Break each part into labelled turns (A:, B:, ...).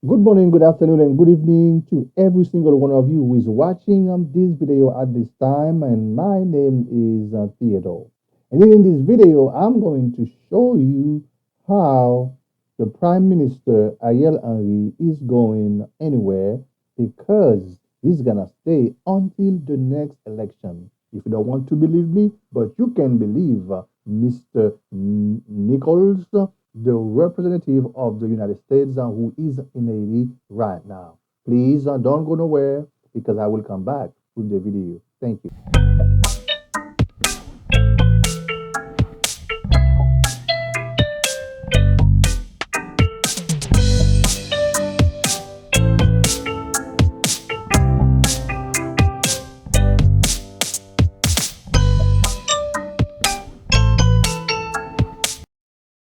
A: Good morning, good afternoon, and good evening to every single one of you who is watching this video at this time. And my name is Theodore. And in this video, I'm going to show you how the Prime Minister Ariel Henry is going anywhere because he's gonna stay until the next election. If you don't want to believe me, but you can believe Mr. Nicols, the representative of the United States who is in Haiti right now. Please don't go nowhere because I will come back with the video. Thank you.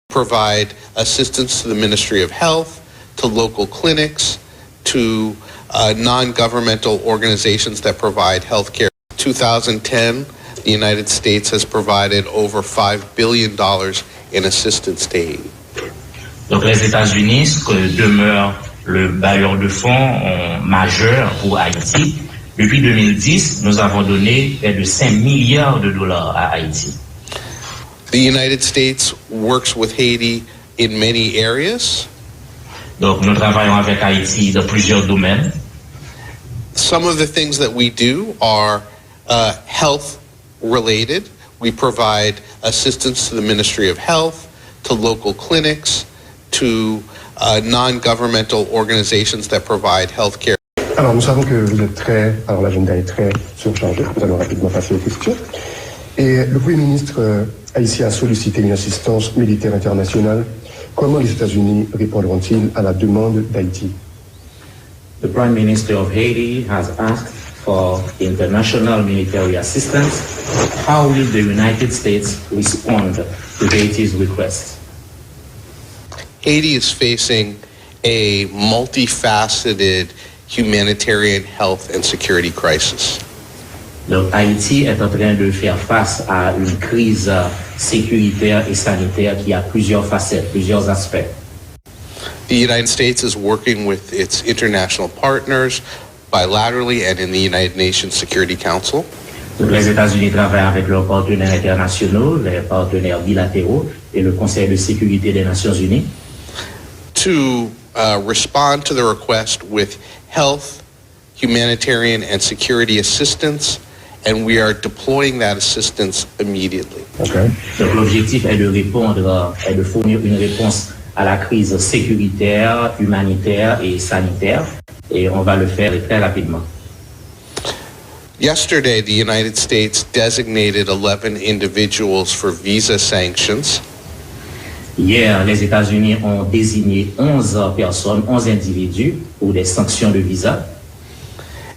B: Provide assistance to the Ministry of Health, to local clinics, to non-governmental organizations that provide health care. 2010, the United States has provided over $5 billion in assistance to Haiti.
C: Donc les États-Unis demeurent le bailleur de fonds majeur pour Haïti. Depuis 2010, nous avons donné près de 5 milliards de dollars à Haïti.
B: The United States works with Haiti in many areas.
C: Donc nous travaillons avec Haïti dans plusieurs domaines.
B: Some of the things that we do are health related. We provide assistance to the Ministry of Health, to local clinics, to non-governmental organizations that provide health care.
D: Alors nous savons que vous êtes alors l'agenda est très surchargé, nous allons rapidement passer aux questions. Et le Premier ministre haïtien a sollicité une assistance militaire internationale. Comment les États-Unis répondront-ils à la demande d'Haïti?
E: The Prime Minister of Haiti has asked for international military assistance. How will the United States respond to Haiti's request?
B: Haiti is facing a multifaceted humanitarian health and security crisis.
E: Donc Haïti est en train de faire face à une crise sécuritaire et sanitaire qui a plusieurs facettes, plusieurs aspects.
B: The United States is working with its international partners bilaterally and in the United Nations Security Council.
E: Donc les États-Unis travaillent avec leurs partenaires internationaux, les partenaires bilatéraux et le Conseil de sécurité des Nations Unies
B: to respond to the request with health, humanitarian, and security assistance, and we are deploying that assistance immediately.
E: Okay. Donc l'objectif est de répondre, est de fournir une réponse à la crise sécuritaire, humanitaire et sanitaire, et on va le faire très rapidement.
B: Yesterday, the United States designated 11 individuals for visa sanctions.
E: Hier, les États-Unis ont désigné 11 personnes, 11 individus pour des sanctions de visa.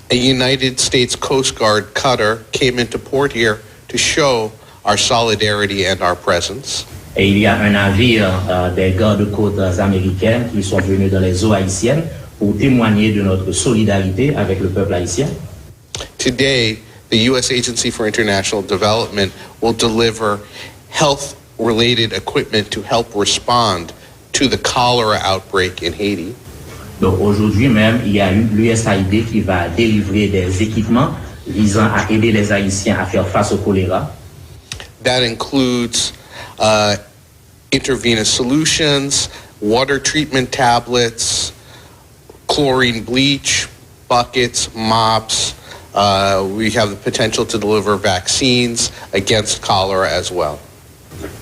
B: A United States Coast Guard cutter came into port here to show our solidarity and our presence.
E: Et il y a un navire des gardes-côtes américaines qui sont venus dans les eaux haïtiennes pour témoigner de notre solidarité avec le peuple haïtien.
B: Today, the U.S. Agency for International Development will deliver health-related equipment to help respond to the cholera outbreak in Haiti.
E: Donc aujourd'hui même, il y a l'USAID qui va délivrer des équipements visant à aider les Haïtiens à faire face au choléra.
B: That includes intravenous solutions, water treatment tablets, chlorine bleach, buckets, mops. We have the potential to deliver vaccines against cholera as well.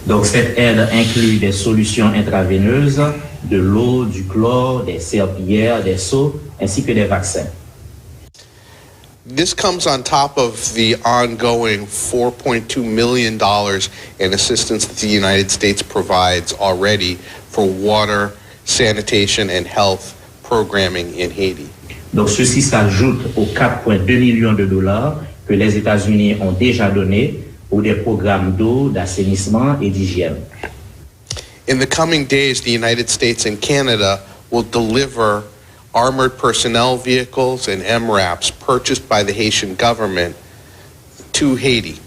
E: Donc cette aide inclut des solutions intraveineuses, de l'eau, du chlore, des serpillères, des seaux, ainsi que des vaccins.
B: This comes on top of the ongoing $4.2 million in assistance that the United States provides already for water, sanitation, and health programming in Haiti.
E: Donc ceci s'ajoute aux 4,2 millions de dollars que les États-Unis ont déjà donnés pour des programmes d'eau, d'assainissement et d'hygiène.
B: In the coming days, the United States and Canada will deliver armored personnel vehicles and MRAPs purchased by the Haitian government to Haiti.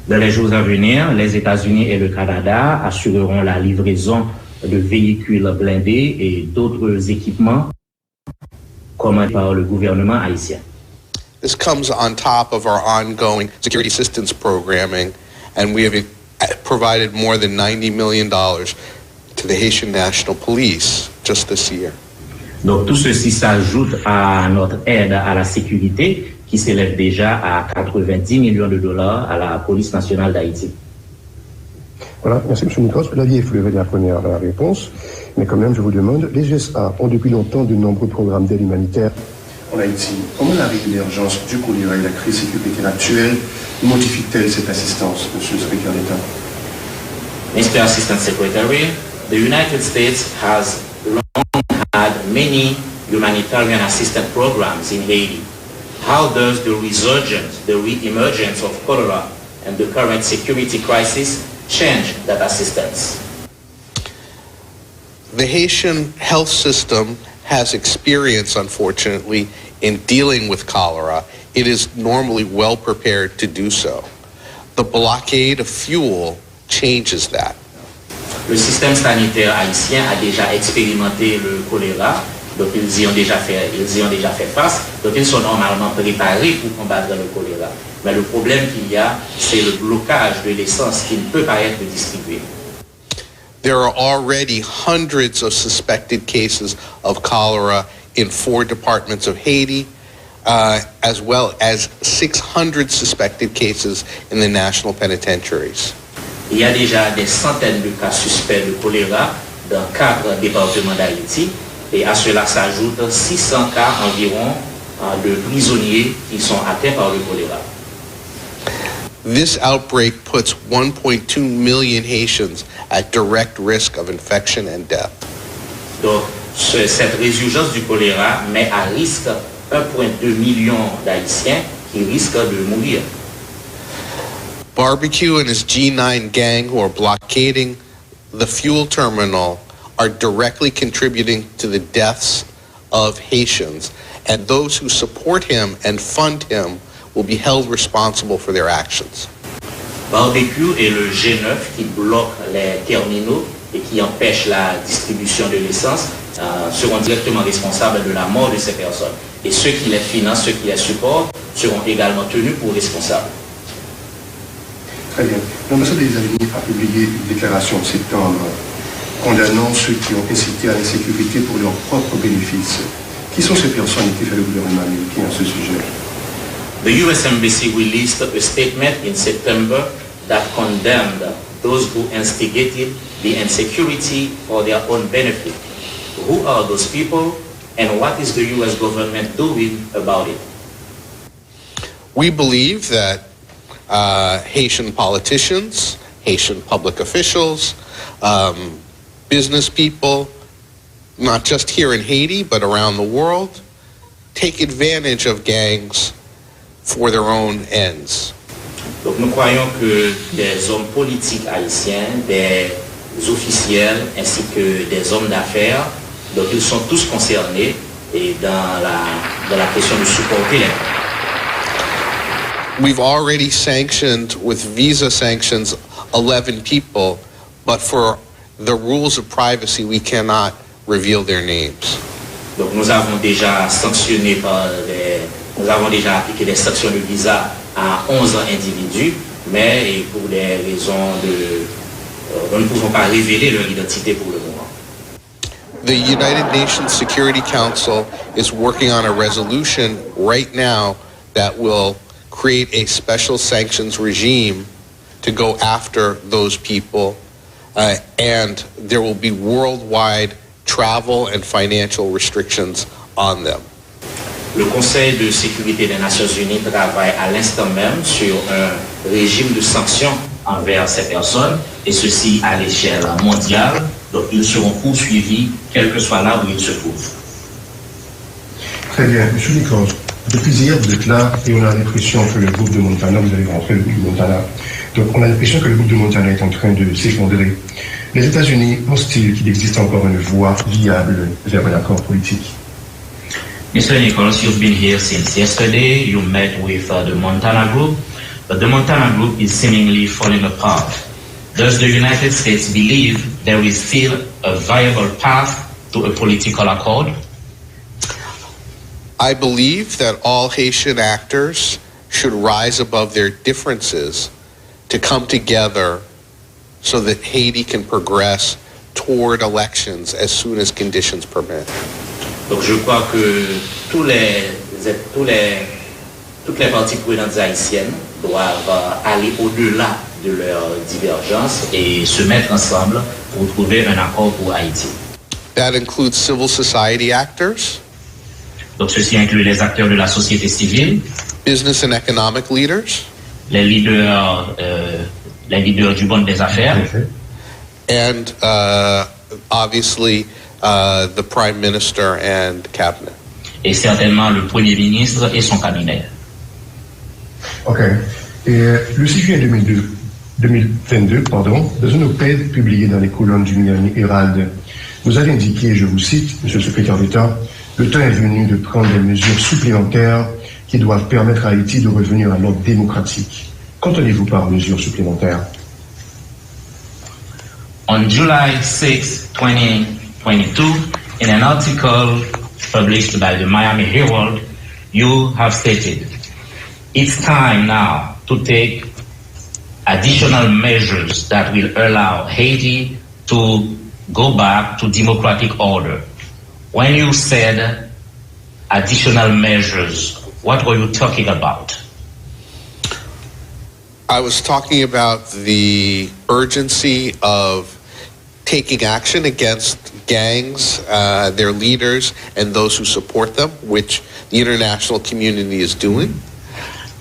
E: Dans les jours à venir, les États-Unis et le Canada assureront la livraison de véhicules blindés et d'autres équipements commandé par le gouvernement haïtien.
B: This comes on top of our ongoing security assistance programming, and we have provided more than $90 million to the Haitian National Police just this year.
E: Donc tout ceci s'ajoute à notre aide à la sécurité qui s'élève déjà à 90 millions de dollars à la police nationale d'Haïti.
D: Voilà, merci M. Nicols. L'avis est fleuvé de la première réponse, mais quand même, je vous demande, les USA ont depuis longtemps de nombreux programmes d'aide humanitaire. En Haïti, comment l'arrivée d'urgence du choléra et la crise sécuritaire actuelle modifie-t-elle cette assistance, M. le secrétaire d'État?
E: Mr. Assistant Secretary, the United States has long had many humanitarian assistance programs in Haiti. How does the resurgence, the re-emergence of cholera and the current security crisis change that assistance?
B: The Haitian health system has experience, unfortunately, in dealing with cholera. It is normally well prepared to do so. The blockade of fuel changes that.
E: Le système sanitaire haïtien a déjà expérimenté le choléra, donc ils y ont déjà fait face, donc ils sont normalement préparés pour combattre le choléra. Mais le problème qu'il y a, c'est le blocage de l'essence qui ne peut pas être distribuée.
B: There are already hundreds of suspected cases of cholera in 4 departments of Haiti, as well as 600 suspected cases in the national penitentiaries.
E: Il y a déjà des centaines de cas suspects de choléra dans 4 départements d'Haïti, et à cela s'ajoutent 600 cas environ de prisonniers qui sont atteints par le choléra.
B: This outbreak puts 1.2 million Haitians at direct risk of infection and death.
E: Donc, cette résurgence du choléra met à risque 1,2 million d'Haïtiens qui risquent de mourir.
B: Barbecue and his G9 gang, who are blockading the fuel terminal, are directly contributing to the deaths of Haitians, and those who support him and fund him will be held responsible for their actions.
E: Barbecue et le G9 qui bloquent les terminaux et qui empêchent la distribution de l'essence seront directement responsables de la mort de ces personnes. Et ceux qui les financent, ceux qui les supportent, seront également tenus pour responsables.
D: Très bien. L'ambassade des États-Unis a publié une déclaration en septembre condamnant ceux qui ont incité à l'insécurité pour leurs propres bénéfices. Qui sont ces personnes et qui fait le gouvernement américain à ce sujet?
E: The U.S. Embassy released a statement in September that condemned those who instigated the insecurity for their own benefit. Who are those people and what is the U.S. government doing about it?
B: We believe that Haitian politicians, Haitian public officials, business people, not just here in Haiti, but around the world, take advantage of gangs for their own ends.
E: Donc nous croyons que des hommes politiques haïtiens, des officiels ainsi que des hommes d'affaires, donc ils sont tous concernés et dans la question de supporter les.
B: We've already sanctioned with visa sanctions 11 people, but for the rules of privacy, we cannot reveal their names.
E: Donc nous avons déjà appliqué des sanctions de visa à 11 individus, mais pour des raisons nous ne pouvons pas révéler leur identité pour le moment.
B: The United Nations Security Council is working on a resolution right now that will create a special sanctions regime to go after those people, and there will be worldwide travel and financial restrictions on them.
E: Le Conseil de sécurité des Nations Unies travaille à l'instant même sur un régime de sanctions envers ces personnes, et ceci à l'échelle mondiale. Donc ils seront poursuivis, quel que soit là où ils se trouvent.
D: Très bien. Monsieur Nicols, depuis hier, vous êtes là et on a l'impression que le groupe de Montana, vous avez rentré le groupe de Montana, donc on a l'impression que le groupe de Montana est en train de s'effondrer. Les États-Unis pensent-ils qu'il existe encore une voie viable vers un accord politique?
C: Mr. Nicols, you've been here since yesterday. You met with the Montana group, but the Montana group is seemingly falling apart. Does the United States believe there is still a viable path to a political accord?
B: I believe that all Haitian actors should rise above their differences to come together so that Haiti can progress toward elections as soon as conditions permit.
E: Donc je crois que toutes les parties prenantes haïtiennes doivent aller au-delà de leurs divergences et se mettre ensemble pour trouver un accord pour Haïti.
B: That includes civil society actors,
C: Donc ceci inclut les acteurs de la société civile,
B: business and economic leaders,
C: les leaders du monde des affaires,
B: and obviously the Prime Minister and Cabinet.
C: et certainement le Premier ministre et son cabinet.
D: OK. Et le 6 juillet 2022, dans une OPED publiée dans les colonnes du Miami Herald, vous avez indiqué, je vous cite, Monsieur le secrétaire d'État, le temps est venu de prendre des mesures supplémentaires qui doivent permettre à Haïti de revenir à l'ordre démocratique. Qu'entendez-vous par mesures supplémentaires?
C: On July 6, 2022, in an article published by the Miami Herald, you have stated, it's time now to take additional measures that will allow Haiti to go back to democratic order. When you said additional measures, what were you talking about?
B: I was talking about the urgency of taking action against gangs, their leaders, and those who support them, which the international community is doing.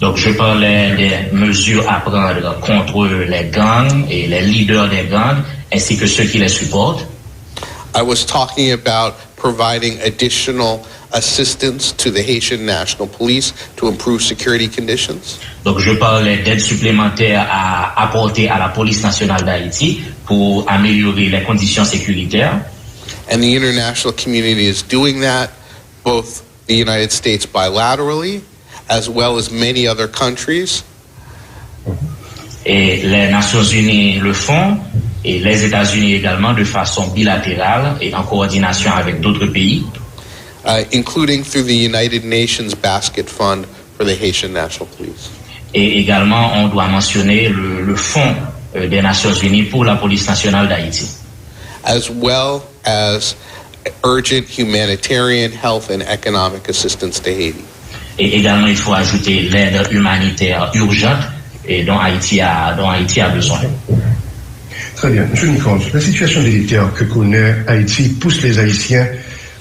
C: Donc je parlais des mesures à prendre contre les gangs et les leaders des gangs, ainsi que ceux qui les supportent.
B: I was talking about providing additional assistance to the Haitian National Police to improve security conditions.
C: Donc je parlais d'aide supplémentaire à apporter à la police nationale d'Haïti pour améliorer les conditions sécuritaires.
B: And the international community is doing that, both the United States bilaterally, as well as many other countries.
C: Et les Nations Unies le font, et les États-Unis également de façon bilatérale et en coordination avec d'autres pays.
B: Including through the United Nations Basket Fund for the Haitian National Police.
C: Et également, on doit mentionner le fonds des Nations Unies pour la police nationale d'Haïti.
B: As well as urgent humanitarian, health, and economic assistance to Haiti.
C: Et également, il faut ajouter l'aide humanitaire urgente et dont Haïti a besoin.
D: Très bien. Monsieur Nicols, la situation délétère que connaît Haïti pousse les Haïtiens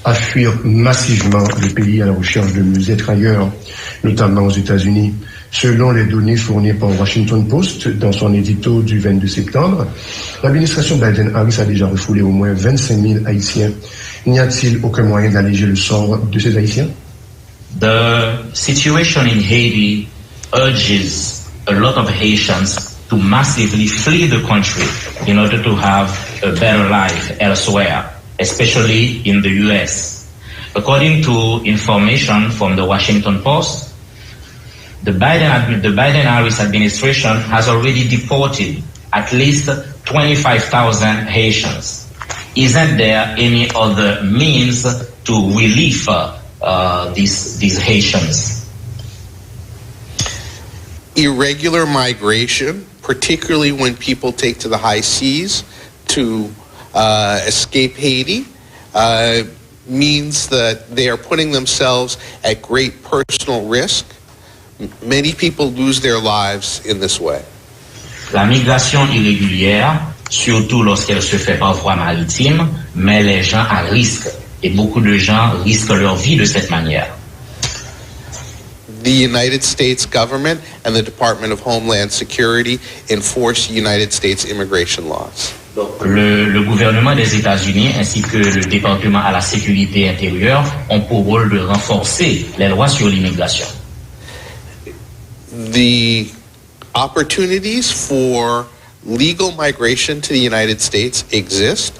D: à fuir massivement le pays à la recherche de mieux-être ailleurs, notamment aux États-Unis. Selon les données fournies par Washington Post dans son édito du 22 septembre, l'administration Biden-Harris a déjà refoulé au moins 25 000 Haïtiens. N'y a-t-il aucun moyen d'alléger le sort de ces Haïtiens?
C: The situation in Haiti urges a lot of Haitians to massively flee the country in order to have a better life elsewhere, especially in the U.S. According to information from the Washington Post, the Biden-Harris administration has already deported at least 25,000 Haitians. Isn't there any other means to relieve these Haitians?
B: Irregular migration, particularly when people take to the high seas to escape Haiti, means that they are putting themselves at great personal risk. Many people lose their lives in this way.
C: La migration irrégulière, surtout lorsqu'elle se fait par voie maritime, met les gens à risque. Et beaucoup de gens risquent leur vie de cette manière.
B: The United States government and the Department of Homeland Security enforce United States immigration laws.
C: Le gouvernement des États-Unis ainsi que le département à la sécurité intérieure ont pour rôle de renforcer les lois sur l'immigration.
B: The opportunities for legal migration to the United States exist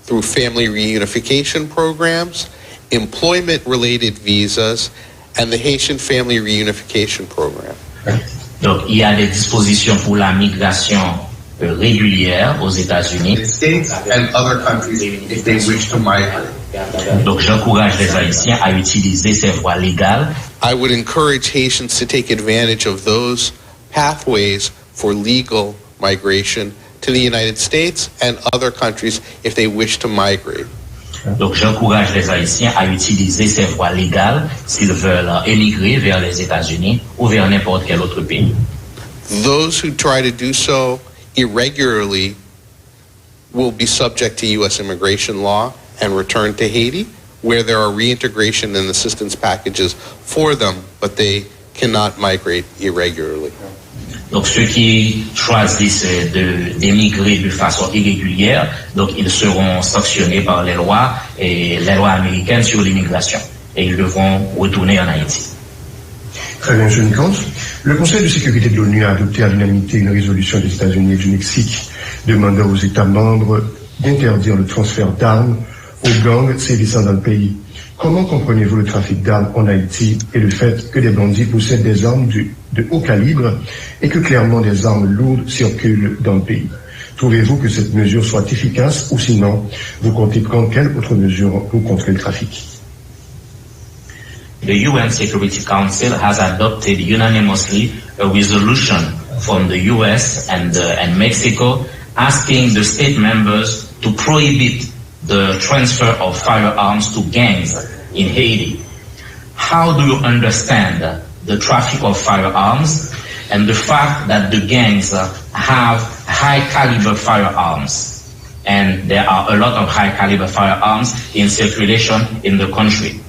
B: through family reunification programs, employment-related visas, and the Haitian Family Reunification Program.
C: Donc, il y a des dispositions pour la migration régulière aux États-Unis.
B: The states and other countries, if they wish to migrate,
C: Donc j'encourage les Haïtiens à utiliser ces voies légales.
B: I would encourage Haitians to take advantage of those pathways for legal migration to the United States and other countries if they wish to migrate.
C: Donc j'encourage les Haïtiens à utiliser ces voies légales s'ils veulent émigrer vers les États-Unis ou vers n'importe quel autre pays.
B: Those who try to do so irregularly will be subject to U.S. immigration law and return to Haiti, where there are reintegration and assistance packages for them, but they cannot migrate irregularly.
C: Donc ceux qui choisissent d'émigrer de façon irrégulière, donc ils seront sanctionnés par les lois américaines sur l'immigration et ils devront retourner en Haïti.
D: Très bien, M. Nicols. Le Conseil de sécurité de l'ONU a adopté à l'unanimité une résolution des États-Unis et du Mexique demandant aux États membres d'interdire le transfert d'armes aux gangs sévissant dans le pays. Comment comprenez-vous le trafic d'armes en Haïti et le fait que des bandits possèdent des armes de haut calibre et que clairement des armes lourdes circulent dans le pays? Trouvez-vous que cette mesure soit efficace ou sinon vous comptez prendre quelle autre mesure pour contrer le trafic?
C: The UN Security Council has adopted unanimously a resolution from the US and Mexico asking the state members to prohibit the transfer of firearms to gangs in Haiti. How do you understand the traffic of firearms and the fact that the gangs have high caliber firearms? And there are a lot of high caliber firearms in circulation in the country.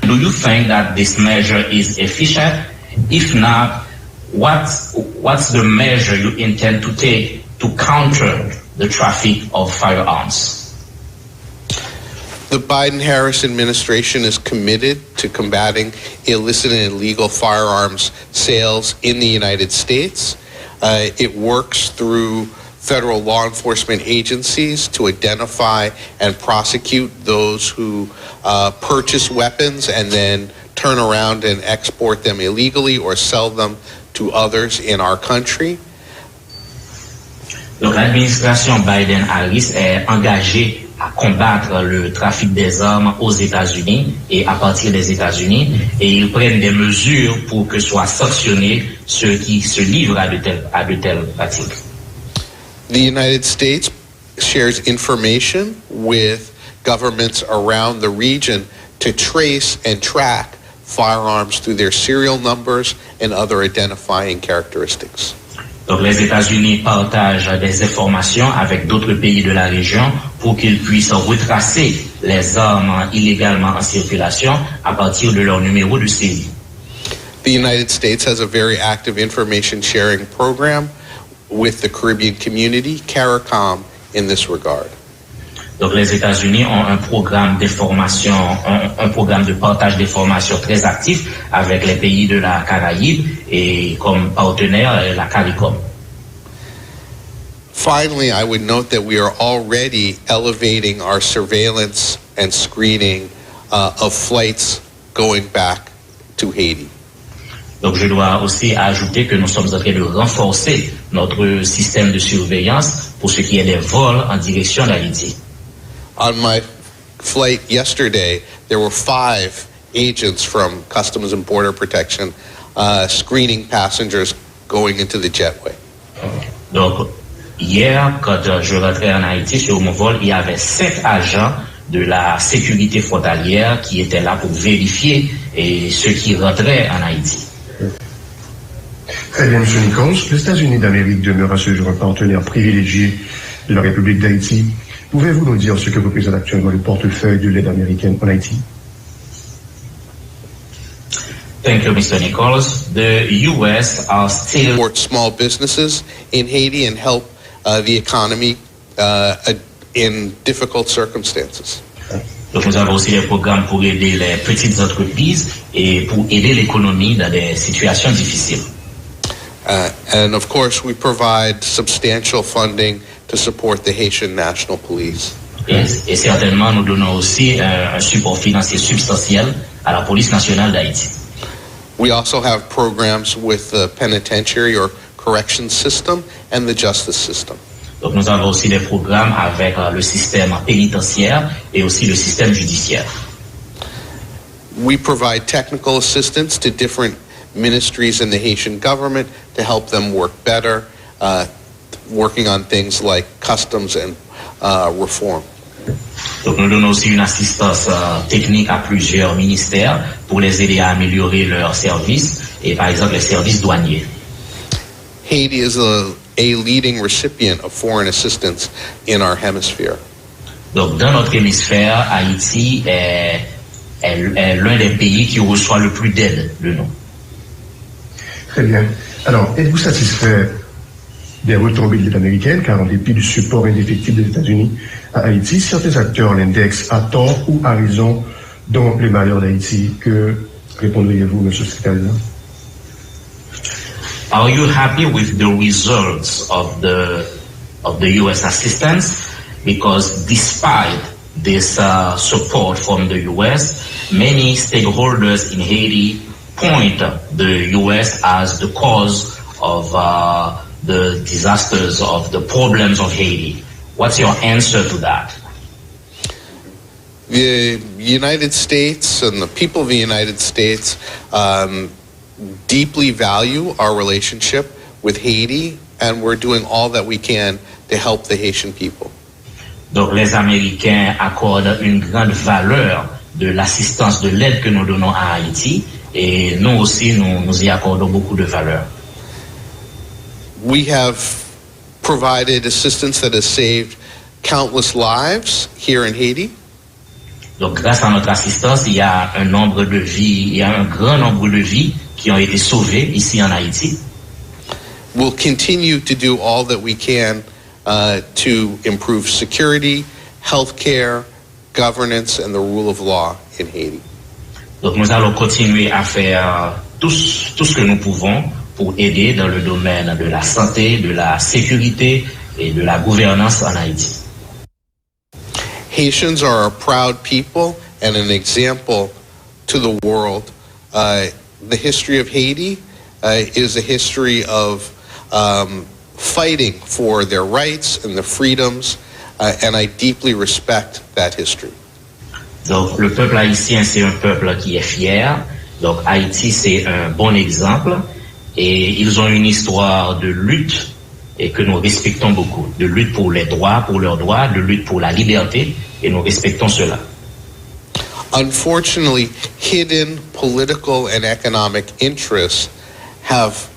C: Do you think that this measure is efficient? If not, what's the measure you intend to take to counter the traffic of firearms?
B: The Biden-Harris administration is committed to combating illicit and illegal firearms sales in the United States. It works through federal law enforcement agencies to identify and prosecute those who purchase weapons and then turn around and export them illegally or sell them to others in our country.
C: Donc l'administration Biden-Harris est engagée à combattre le trafic des armes aux États-Unis et à partir des États-Unis, et ils prennent des mesures pour que soient sanctionnés ceux qui se livrent à de telles pratiques.
B: The United States shares information with governments around the region to trace and track firearms through their serial numbers and other identifying characteristics.
C: Donc les États-Unis partagent des informations avec d'autres pays de la région pour qu'ils puissent retracer les armes illégalement en circulation à partir de leur numéro de série.
B: The United States has a very active information sharing program with the Caribbean community, CARICOM, in this regard.
C: Donc les États-Unis ont un programme d'information, un programme de partage d'informations très actif avec les pays de la Caraïbe et comme partenaire la CARICOM.
B: Finally, I would note that we are already elevating our surveillance and screening of flights going back to Haiti.
C: Donc je dois aussi ajouter que nous sommes en train de renforcer notre système de surveillance pour ce qui est des vols en direction d'Haïti.
B: On my flight yesterday, there were 5 agents from Customs and Border Protection screening passengers going into the jetway.
C: Donc hier, quand je rentrais en Haïti sur mon vol, il y avait 5 agents de la sécurité frontalière qui étaient là pour vérifier ceux qui rentraient en Haïti.
D: Très bien, M. Nicols. Les États-Unis d'Amérique demeurent à ce jour un partenaire privilégié de la République d'Haïti. Pouvez-vous nous dire ce que représente actuellement le portefeuille de l'aide américaine en Haïti?
C: Thank you, Mr. Nicols. The U.S. are still
B: Support small businesses in Haiti and help the economy in difficult circumstances.
C: Donc nous avons aussi des programmes pour aider les petites entreprises et pour aider l'économie dans des situations difficiles.
B: And of course, we provide substantial funding to support the Haitian National Police.
C: Et certainement, nous donnons aussi un support financier substantiel à la police nationale d'Haïti.
B: We also have programs with the penitentiary or correction system and the justice system.
C: Donc nous avons aussi des programmes avec le système pénitentiaire et aussi le système judiciaire.
B: We provide technical assistance to different ministries in the Haitian government to help them work better, working on things like customs and reform.
C: Donc nous donnons aussi une assistance technique à plusieurs ministères pour les aider à améliorer leurs services et par exemple les services douaniers.
B: Haiti is a leading recipient of foreign assistance in our hemisphere.
C: Donc dans notre hémisphère, Haïti est l'un des pays qui reçoit le plus d'aide de nous.
D: Très bien. Alors, êtes-vous satisfait des retombées de l'aide américaine, car en dépit du support indéfectible des États-Unis à Haïti, certains acteurs l'indexent à tort ou à raison dans les malheurs d'Haïti. Que répondriez-vous, M. le secrétaire d'État?
C: Are you happy with the results of the U.S. assistance? Because despite this support from the U.S., many stakeholders in Haiti point the U.S. as the cause of the disasters, of the problems of Haiti. What's your answer to that?
B: The United States and the people of the United States deeply value our relationship with Haiti, and we're doing all that we can to help the Haitian people.
C: Donc les Américains accordent une grande valeur de l'assistance, de l'aide que nous donnons à Haïti, et nous aussi nous y accordons beaucoup de valeur.
B: We have provided assistance that has saved countless lives here in Haiti.
C: Donc grâce à notre assistance, il y a un grand nombre de vies qui ont été sauvées ici en Haïti.
B: We'll continue to do all that we can to improve security, healthcare, governance, and the rule of law in Haiti.
C: Donc nous allons continuer à faire tout ce que nous pouvons pour aider dans le domaine de la santé, de la sécurité et de la gouvernance en Haïti.
B: Haitians are a proud people and an example to the world. The history of Haiti is a history of fighting for their rights and their freedoms, and I deeply respect that history.
C: Donc le peuple haïtien, c'est un peuple qui est fier. Donc Haïti, c'est un bon exemple. Et ils ont une histoire de lutte et que nous respectons beaucoup. De lutte pour les droits, pour leurs droits, de lutte pour la liberté, et nous respectons cela.
B: Unfortunately, hidden political and economic interests have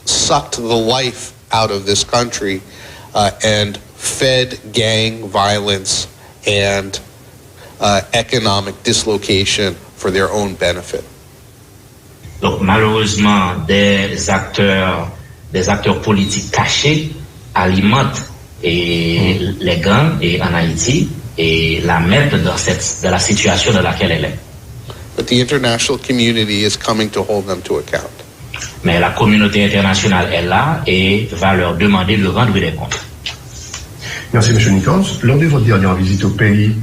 B: sucked the life out of this country and fed gang violence and economic dislocation for their own benefit.
C: Donc malheureusement, des acteurs politiques cachés alimentent les gangs en Haïti et la mettent dans la situation dans laquelle elle est.
B: But the international community is coming to hold them to account.
C: Mais la communauté internationale est là et va leur demander de rendre des comptes.
D: Merci, M. Nicols. Lors de votre dernière visite au pays,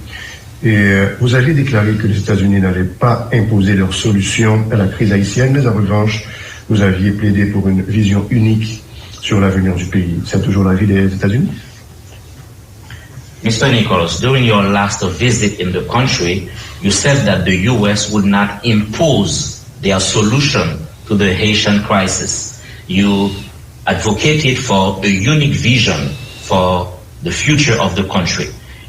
D: vous avez déclaré que les États-Unis n'allaient pas imposer leur solution à la crise haïtienne, mais en revanche, vous aviez plaidé pour une vision unique sur l'avenir du pays. C'est toujours l'avis des États-Unis?
C: Mr. Nicols, during your last visit in the country, you said that the U.S. would not impose their solution to the Haitian crisis. You advocated for a unique vision for the future of the country.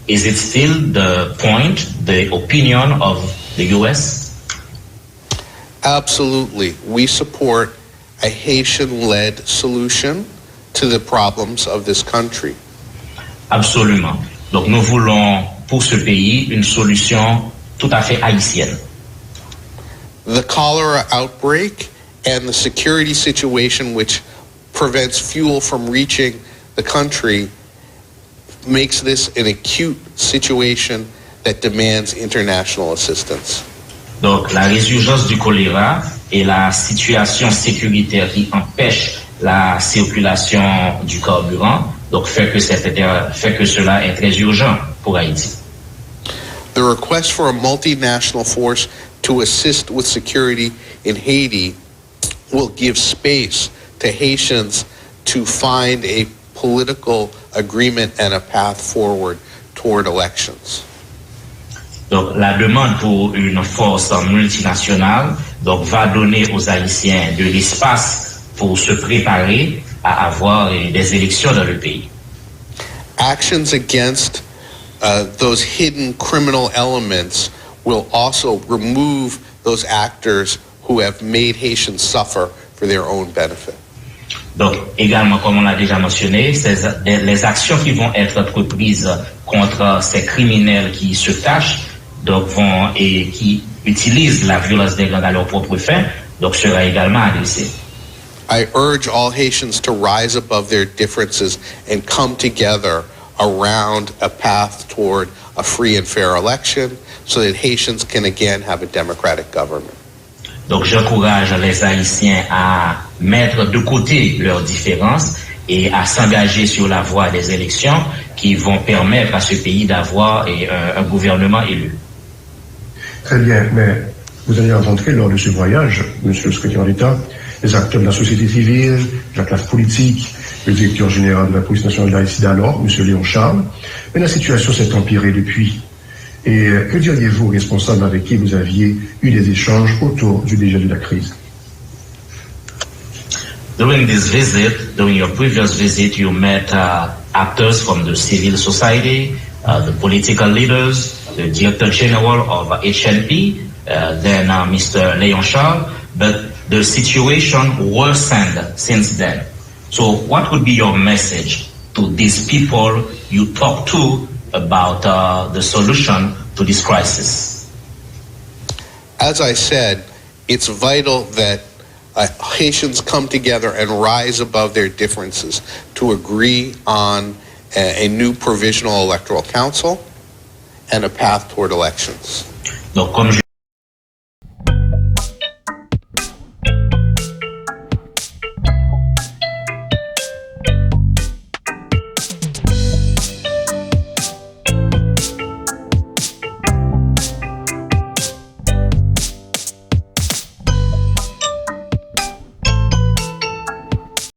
C: Is it still the point, the opinion of the U.S.?
B: Absolutely. We support a Haitian-led solution to the problems of this country.
C: Absolument. Donc nous voulons pour ce pays une solution tout à fait haïtienne.
B: The cholera outbreak and the security situation which prevents fuel from reaching the country makes this an acute situation that demands international assistance.
C: Donc la résurgence du choléra et la situation sécuritaire qui empêche la circulation du carburant donc fait que cela est très urgent pour Haïti.
B: The request for a multinational force to assist with security in Haiti will give space to Haitians to find a political agreement and a path forward toward elections.
C: Donc, la demande pour une force multinationale donc, va donner aux Haïtiens de l'espace pour se préparer à avoir des élections dans le pays.
B: Actions against those hidden criminal elements will also remove those actors who have made Haitians suffer for their own benefit.
C: Donc, également, comme on l'a déjà mentionné, les actions qui vont être entreprises contre ces criminels qui se cachent, donc et qui utilisent la violence des gangs à leur propre fin, donc sera également adressée.
B: I urge all Haitians to rise above their differences and come together around a path toward a free and fair election so that Haitians can again have a democratic government.
C: Donc j'encourage les Haïtiens à mettre de côté leurs différences et à s'engager sur la voie des élections qui vont permettre à ce pays d'avoir un gouvernement élu.
D: Très bien, mais vous allez rencontrer lors de ce voyage, monsieur le secrétaire d'État, les acteurs de la société civile, de la classe politique, le directeur général de la police nationale d'Haïti d'alors, monsieur Léon Charles. Mais la situation s'est empirée depuis. Et que diriez-vous aux responsables avec qui vous aviez eu des échanges autour du dégel de la crise?
C: During this visit, during your previous visit, you met actors from the civil society, the political leaders, the Director General of HNP, then Mr. Léon Charles, but the situation worsened since then. So what would be your message to these people you talk to about the solution to this crisis?
B: As I said, it's vital that Haitians come together and rise above their differences to agree on a new provisional electoral council and a path toward elections.
C: Donc, comme